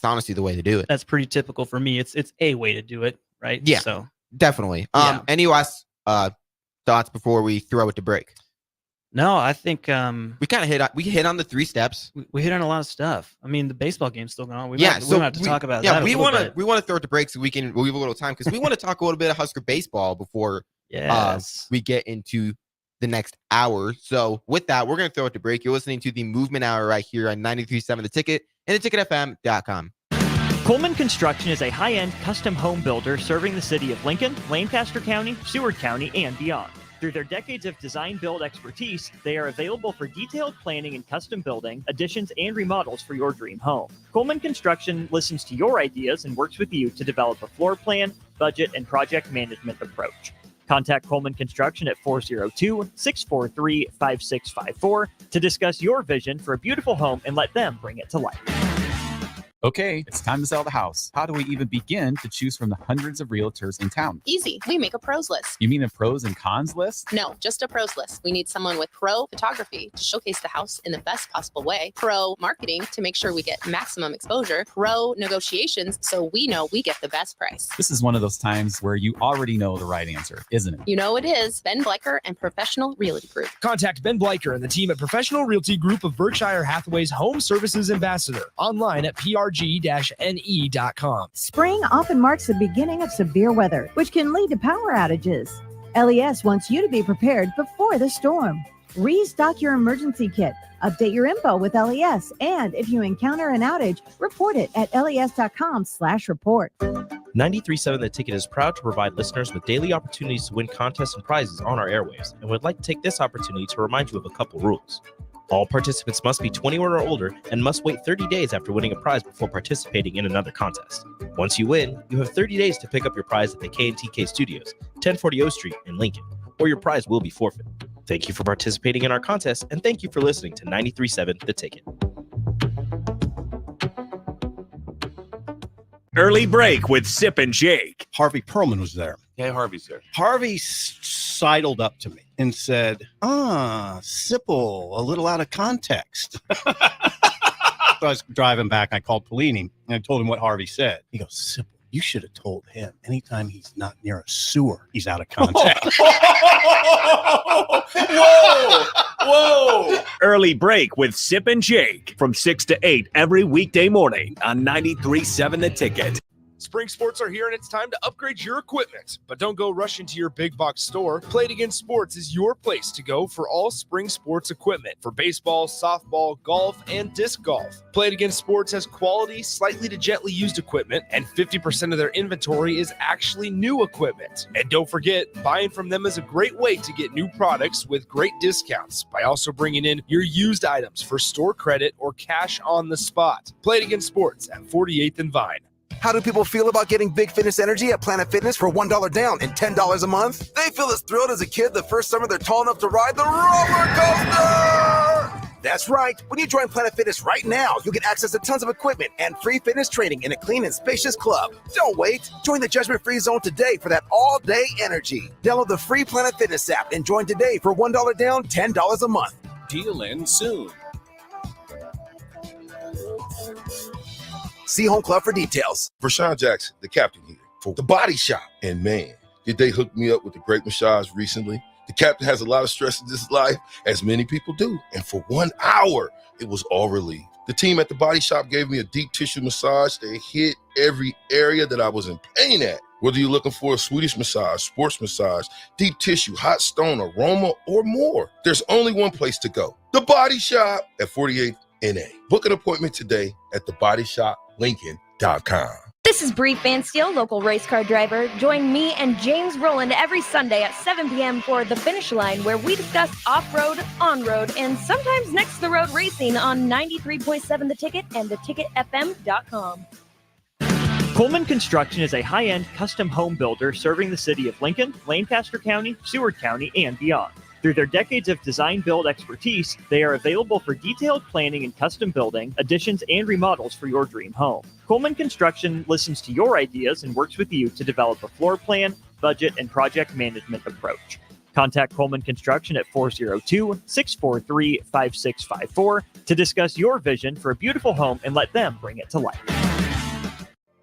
honestly the way to do it.
That's pretty typical for me. It's a way to do it, right?
Yeah,
so
definitely. Any last thoughts before we throw it to break?
No, I think
we kind of hit on the 3 steps.
We hit on a lot of stuff. I mean, the baseball game's still going on. We don't have to talk about that.
Yeah, we want to throw it to break so we leave a little time because we want to talk a little bit of Husker baseball before we get into the next hour. So with that, we're going to throw it to break. You're listening to the Movement Hour right here on 93.7 The Ticket and theticketfm.com.
Coleman Construction is a high-end custom home builder serving the city of Lincoln, Lancaster County, Seward County, and beyond. Through their decades of design-build expertise, they are available for detailed planning and custom building, additions, and remodels for your dream home. Coleman Construction listens to your ideas and works with you to develop a floor plan, budget, and project management approach. Contact Coleman Construction at 402-643-5654 to discuss your vision for a beautiful home and let them bring it to life.
Okay, it's time to sell the house. How do we even begin to choose from the hundreds of realtors in town?
Easy. We make a pros list.
You mean a pros and cons list?
No, just a pros list. We need someone with pro photography to showcase the house in the best possible way, pro marketing to make sure we get maximum exposure, pro negotiations so we know we get the best price.
This is one of those times where you already know the right answer, isn't it?
You know it is. Ben Bleicher and Professional Realty Group.
Contact Ben Bleicher and the team at Professional Realty Group of Berkshire Hathaway's Home Services Ambassador. Online at prg-ne.com.
Spring often marks the beginning of severe weather, which can lead to power outages. LES wants you to be prepared before the storm. Restock your emergency kit, update your info with LES, and if you encounter an outage, report it at les.com/report.
93.7 The Ticket is proud to provide listeners with daily opportunities to win contests and prizes on our airwaves, and would like to take this opportunity to remind you of a couple rules. All participants must be 21 or older and must wait 30 days after winning a prize before participating in another contest. Once you win, you have 30 days to pick up your prize at the K&TK Studios, 1040 O Street in Lincoln, or your prize will be forfeit. Thank you for participating in our contest, and thank you for listening to 93.7 The Ticket.
Early break with Sip and Jake.
Harvey Perlman was there.
Hey, Harvey, sir.
Harvey sidled up to me and said, Sipple, a little out of context. So I was driving back. I called Pelini and I told him what Harvey said. He goes, Sipple, you should have told him anytime he's not near a sewer, he's out of context.
Whoa! Early break with Sip and Jake from 6 to 8 every weekday morning on 93.7 The Ticket.
Spring sports are here and it's time to upgrade your equipment. But don't go rushing to your big box store. Play It Again Sports is your place to go for all spring sports equipment for baseball, softball, golf, and disc golf. Play It Again Sports has quality, slightly to gently used equipment, and 50% of their inventory is actually new equipment. And don't forget, buying from them is a great way to get new products with great discounts by also bringing in your used items for store credit or cash on the spot. Play It Again Sports at 48th and Vine.
How do people feel about getting Big Fitness Energy at Planet Fitness for $1 down and $10 a month? They feel as thrilled as a kid the first summer they're tall enough to ride the roller coaster! That's right. When you join Planet Fitness right now, you'll get access to tons of equipment and free fitness training in a clean and spacious club. Don't wait. Join the judgment-free zone today for that all-day energy. Download the free Planet Fitness app and join today for $1 down, $10 a month.
Deal ends soon.
See Home Club for details.
Rashawn Jackson, the captain here for The Body Shop. And man, did they hook me up with a great massage recently. The captain has a lot of stress in his life, as many people do. And for 1 hour, it was all relieved. The team at The Body Shop gave me a deep tissue massage that hit every area that I was in pain at. Whether you're looking for a Swedish massage, sports massage, deep tissue, hot stone, aroma, or more, there's only one place to go. The Body Shop at 48th NA. Book an appointment today at thebodyshoplincoln.com.
This is Bree Fansteel, local race car driver. Join me and James Rowland every Sunday at 7 p.m. for The Finish Line, where we discuss off-road, on-road, and sometimes next-to-the-road racing on 93.7 The Ticket and theticketfm.com.
Coleman Construction is a high-end custom home builder serving the city of Lincoln, Lancaster County, Seward County, and beyond. Through their decades of design-build expertise, they are available for detailed planning and custom building, additions, and remodels for your dream home. Coleman Construction listens to your ideas and works with you to develop a floor plan, budget, and project management approach. Contact Coleman Construction at 402-643-5654 to discuss your vision for a beautiful home and let them bring it to life.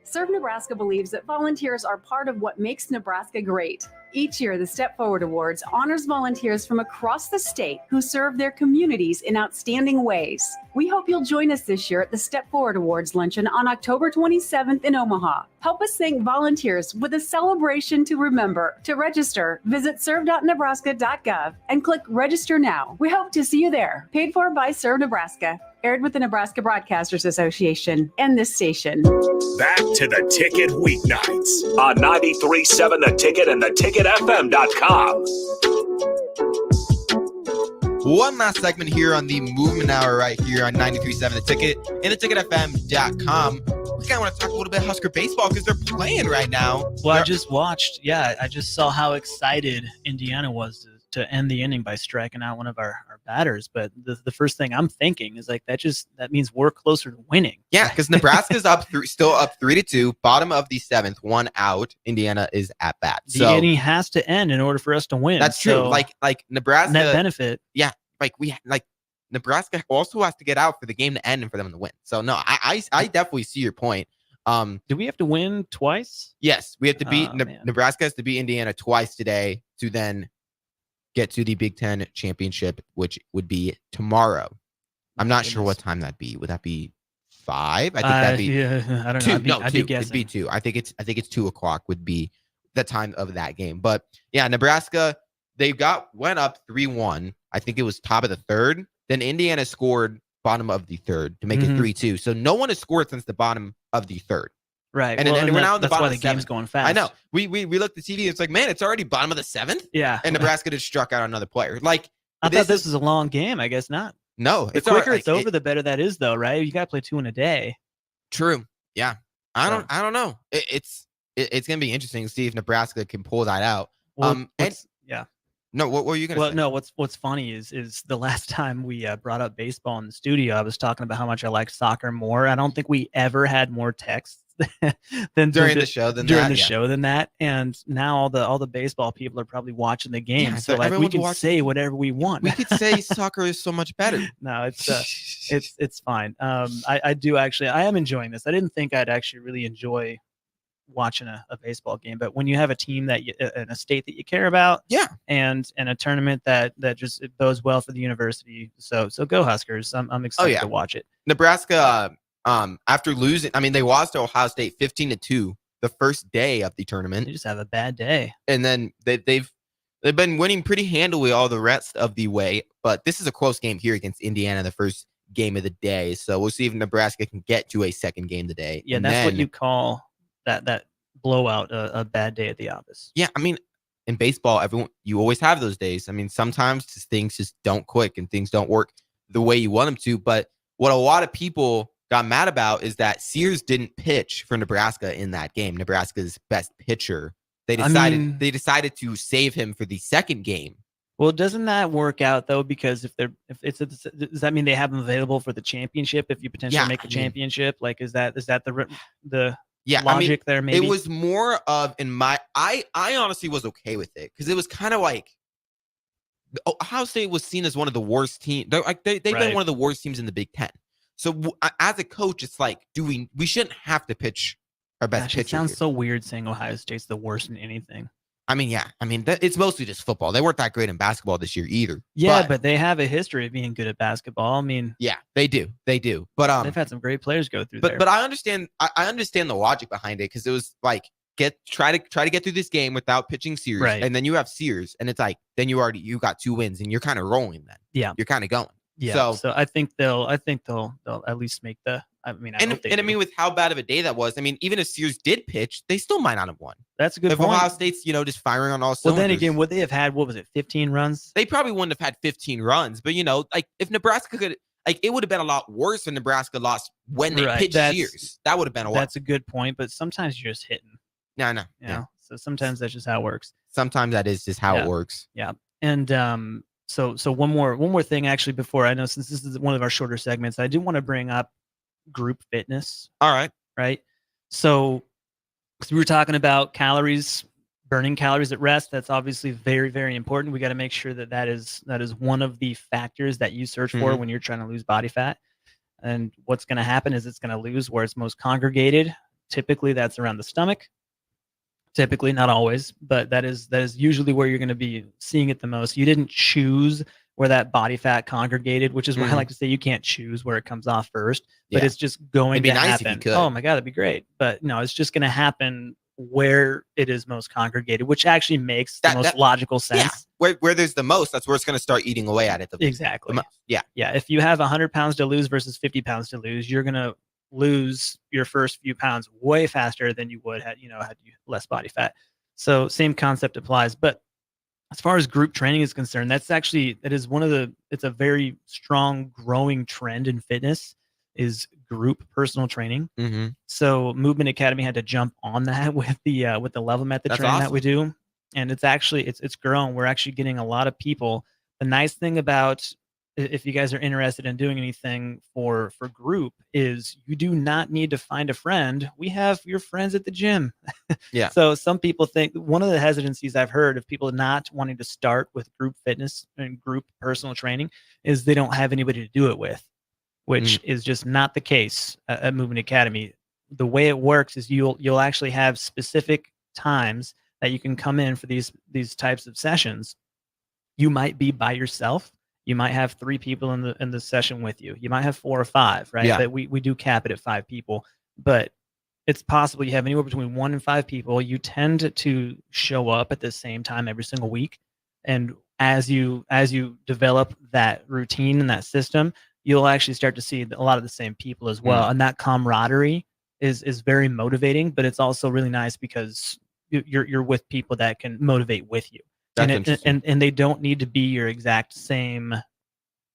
Serve Nebraska believes that volunteers are part of what makes Nebraska great. Each year, the Step Forward Awards honors volunteers from across the state who serve their communities in outstanding ways. We hope you'll join us this year at the Step Forward Awards luncheon on October 27th in Omaha. Help us thank volunteers with a celebration to remember. To register, visit serve.nebraska.gov and click Register Now. We hope to see you there. Paid for by Serve Nebraska. Aired with the Nebraska Broadcasters Association and this station.
Back to The Ticket weeknights on 93.7 The Ticket and theticketfm.com.
One last segment here on the Movement Hour right here on 93.7 The Ticket and theticketfm.com. We kind of want to talk a little bit Husker baseball because they're playing right now.
Well, I just saw how excited Indiana was to end the inning by striking out one of our batters. But the first thing I'm thinking is like, that means we're closer to winning.
Yeah, because Nebraska's still up 3-2, bottom of the seventh, 1 out. Indiana is at bat.
The inning has to end in order for us to win.
That's true.
So
like Nebraska
net benefit.
Yeah, Nebraska also has to get out for the game to end and for them to win. So no, I definitely see your point.
Do we have to win twice?
Yes, we have to beat Nebraska has to beat Indiana twice today to then get to the Big Ten championship, which would be tomorrow. I'm not sure what time that'd be. Would that be 5? I think that'd be.
Yeah, I don't
2.
know. I'd be guessing.
It'd be 2. I think it's 2:00 would be the time of that game. But yeah, Nebraska, they went up 3-1. I think it was top of the third. Then Indiana scored bottom of the third to make it 3-2. So no one has scored since the bottom of the third.
Right.
And then we're now in the bottom
of the game's going fast.
I know. We looked at TV. It's like, man, it's already bottom of the 7th.
Yeah.
And Nebraska just struck out another player. Like,
I thought this was a long game. I guess not.
No.
The quicker it's over, the better that is, though, right? You got to play 2 in a day.
True. Yeah. I don't know. It's gonna be interesting to see if Nebraska can pull that out.
Yeah.
No, what were you gonna say?
Well, no, what's funny is the last time we brought up baseball in the studio, I was talking about how much I like soccer more. I don't think we ever had more texts than
during the show than
that. And now all the baseball people are probably watching the game.
Yeah,
so like we can say whatever we want.
We could say soccer is so much better.
No, it's fine. I do actually, I am enjoying this. I didn't think I'd actually really enjoy watching a baseball game, but when you have a team that in a state that you care about, and a tournament that just it bodes well for the university, so go Huskers. I'm excited to watch it.
Nebraska, after losing, I mean, they lost to Ohio State 15-2 the first day of the tournament.
They just have a bad day,
and then they've been winning pretty handily all the rest of the way. But this is a close game here against Indiana, the first game of the day. So we'll see if Nebraska can get to a second game today.
Yeah, that's what you call that blowout, a bad day at the office.
Yeah, I mean, in baseball, you always have those days. I mean, sometimes things just don't click and things don't work the way you want them to. But what a lot of people got mad about is that Sears didn't pitch for Nebraska in that game. Nebraska's best pitcher. They decided to save him for the second game.
Well, doesn't that work out though? Because does that mean they have him available for the championship? If you potentially make a championship, like is that the logic there? Maybe
it was more of I honestly was okay with it because it was kind of like Ohio State was seen as one of the worst teams. They've been one of the worst teams in the Big Ten. So as a coach, it's like, we shouldn't have to pitch our best pitcher.
It sounds so weird saying Ohio State's the worst in anything.
I mean, yeah. I mean, it's mostly just football. They weren't that great in basketball this year either.
Yeah, but they have a history of being good at basketball. I mean,
yeah, they do. But
they've had some great players go through
there. But I understand. I understand the logic behind it because it was like try to get through this game without pitching Sears, and then you have Sears, and it's like then you got 2 wins, and you're kind of rolling. Then you're kind of going.
Yeah. So I think they'll at least make the. I mean,
I mean, with how bad of a day that was, I mean, even if Sears did pitch, they still might not have won.
That's a good
point. If Ohio State's, just firing on all cylinders.
Well, then again, would they have had, 15 runs?
They probably wouldn't have had 15 runs, but like if Nebraska could, like it would have been a lot worse if Nebraska lost when they pitched Sears. That would have been a lot.
That's a good point, but sometimes you're just hitting.
No.
You know? So sometimes that's just how it works.
Sometimes that is just how it works.
Yeah. And so one more thing actually before I know, since this is one of our shorter segments, I do want to bring up group fitness.
All right.
Right. So we were talking about calories, burning calories at rest. That's obviously very, very important. We got to make sure that is one of the factors that you search for when you're trying to lose body fat. And what's going to happen is it's going to lose where it's most congregated. Typically that's around the stomach. Typically, not always, but that is usually where you're going to be seeing it the most. You didn't choose where that body fat congregated, which is why I like to say you can't choose where it comes off first, but it's just going to happen. If you could. Oh my God, that'd be great. But no, it's just going to happen where it is most congregated, which actually makes the most logical sense.
Yeah. Where there's the most, that's where it's going to start eating away at it.
Exactly.
Yeah.
If you have 100 pounds to lose versus 50 pounds to lose, you're going to lose your first few pounds way faster than you would had you less body fat. So same concept applies. But as far as group training is concerned, it's a very strong growing trend in fitness is group personal training. So Movement Academy had to jump on that with the level method training that we do. And it's grown. We're actually getting a lot of people. The nice thing about if you guys are interested in doing anything for group is you do not need to find a friend. We have your friends at the gym.
Yeah.
So some people think one of the hesitancies I've heard of people not wanting to start with group fitness and group personal training is they don't have anybody to do it with, which is just not the case at Movement Academy. The way it works is you'll actually have specific times that you can come in for these types of sessions. You might be by yourself. You might have 3 people in the session with you. You might have 4 or 5, right?
Yeah.
But we do cap it at 5 people. But it's possible you have anywhere between 1 and 5 people. You tend to show up at the same time every single week. And as you develop that routine and that system, you'll actually start to see a lot of the same people as well. And that camaraderie is very motivating, but it's also really nice because you're with people that can motivate with you. And they don't need to be your exact same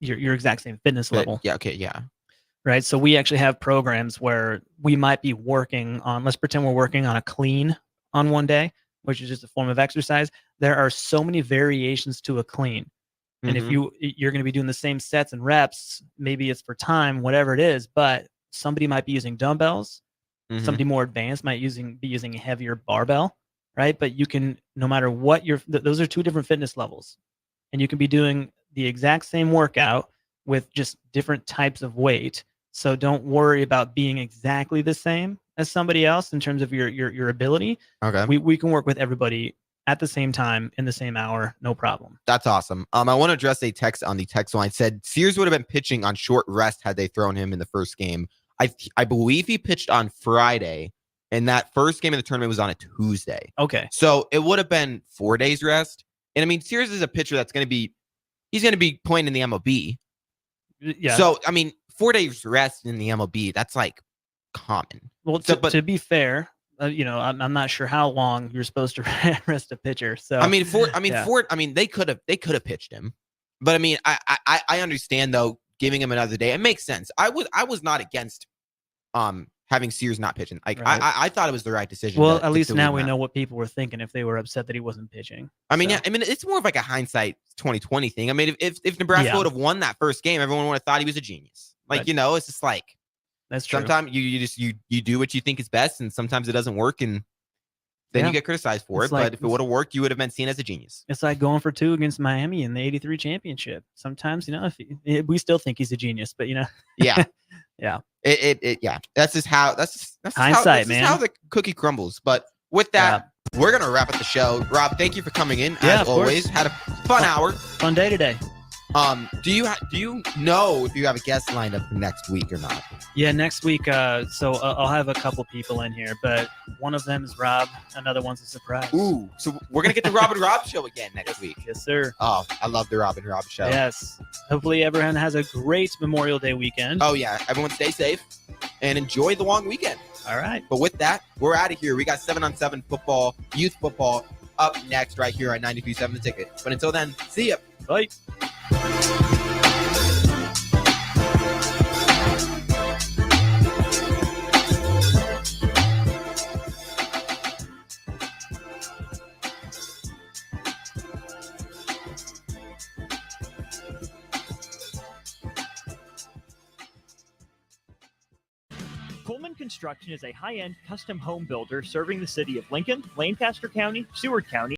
fitness level.
Yeah. Okay. Yeah.
Right. So we actually have programs where we might be working on, let's pretend we're working on a clean on one day, which is just a form of exercise. There are so many variations to a clean. And if you're going to be doing the same sets and reps, maybe it's for time, whatever it is, but somebody might be using dumbbells. Somebody more advanced might be using a heavier barbell. Right. But you can, no matter what those are 2 different fitness levels, and you can be doing the exact same workout with just different types of weight. So don't worry about being exactly the same as somebody else in terms of your ability.
Okay.
We can work with everybody at the same time in the same hour. No problem.
That's awesome. I want to address a text on the text line. Said Sears would have been pitching on short rest had they thrown him in the first game. I believe he pitched on Friday. And that first game of the tournament was on a Tuesday.
Okay.
So it would have been 4 days rest. And I mean, Sears is a pitcher that's he's going to be playing in the MLB.
Yeah.
So, I mean, 4 days rest in the MLB, that's like common.
Well, to be fair, I'm not sure how long you're supposed to rest a pitcher. So,
they could have pitched him. But I mean, I understand though, giving him another day. It makes sense. I was not against having Sears not pitching. Like
Right.
I thought it was the right decision.
Well,
to
at least
leave
now
him
we
out.
know what people were thinking if they were upset that he wasn't pitching.
I mean,
So-
yeah, I mean, it's more of like a hindsight 2020 thing. I mean, if Nebraska
Yeah.
would have won that first game, everyone would have thought he was a genius. Like,
Right.
you know, it's just like
That's true.
sometimes you do what you think is best, and sometimes it doesn't work, and then
Yeah.
you get criticized for
It's
it.
like-
But if it would have worked, you would have been seen as a genius.
It's like going for 2 against Miami in the '83 championship. Sometimes, we still think he's a genius, but
Yeah.
yeah.
Yeah. That's just how
Hindsight, man.
how the cookie crumbles. But with that, we're gonna wrap up the show. Rob, thank you for coming in.
Yeah,
as
of course.
always. Had a fun hour.
Fun day today.
Do you know if you have a guest lined up for next week or not?
Yeah, next week. So I'll have a couple people in here, but one of them is Rob. Another one's a surprise.
Ooh, so we're gonna get the Rob and Rob show again next week.
Yes, sir.
Oh, I love the Rob and Rob show.
Yes. Hopefully everyone has a great Memorial Day weekend.
Oh yeah, everyone stay safe and enjoy the long weekend.
All right.
But with that, we're out of here. We got 7-on-7 football, youth football up next right here on 93.7 The Ticket. But until then, see ya.
Bye. Coleman Construction is a high-end custom home builder serving the city of Lincoln, Lancaster County, Seward County,